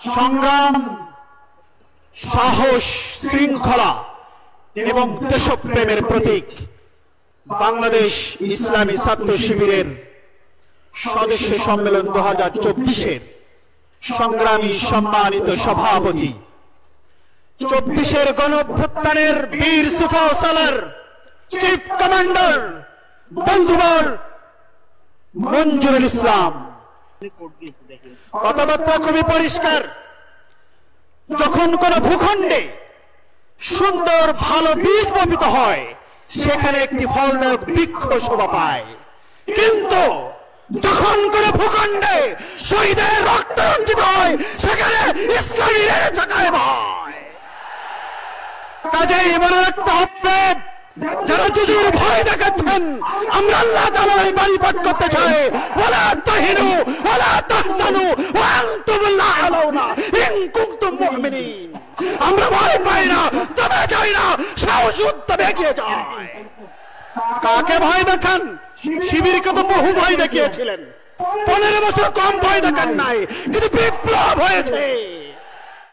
সংগ্রাম, সাহস, শৃঙ্খলা এবং দেশপ্রেমের প্রতীক বাংলাদেশ ইসলামী ছাত্র শিবিরের সদস্য সম্মেলন 2024-এর সংগ্রামী সম্মানিত সভাপতি, 24-এর গণঅভ্যুত্থানের বীর সুফা সালার চিফ কমান্ডার বন্ধুবর মঞ্জুরুল ইসলাম। কথাবার্তা খুবই পরিষ্কার। যখন কোন ভূখণ্ডে সুন্দর ভালো বীজ বপিত হয়, সেখানে একটি ফলদায়ক বৃক্ষ শোভা পায়। কিন্তু যখন কোন ভূখণ্ডে শহীদের রক্ত রঞ্জিত হয়, সেখানে ইসলামী চাকায় ভয়। কাজেই মনে রাখতে হবে, যারা জুজুর ভয় দেখাচ্ছেন, আমরা আল্লাহ তাআলার এই বাণী পাঠ করতে চাই, ওয়ালা তাহিনু ওয়ালা তাহজানু ওয়া আনতুম লা আলাউনা ইন কুনতুম মুমিনিন। আমরা ভয় পাই না, তবে যাই না, সাহস তবে এগিয়ে যায়। কাকে ভয় দেখান? শিবিরকে তো বহু ভয় দেখিয়েছিলেন, 15 বছর কম ভয় দেখান নাই, কিন্তু বিপ্লব হয়েছে।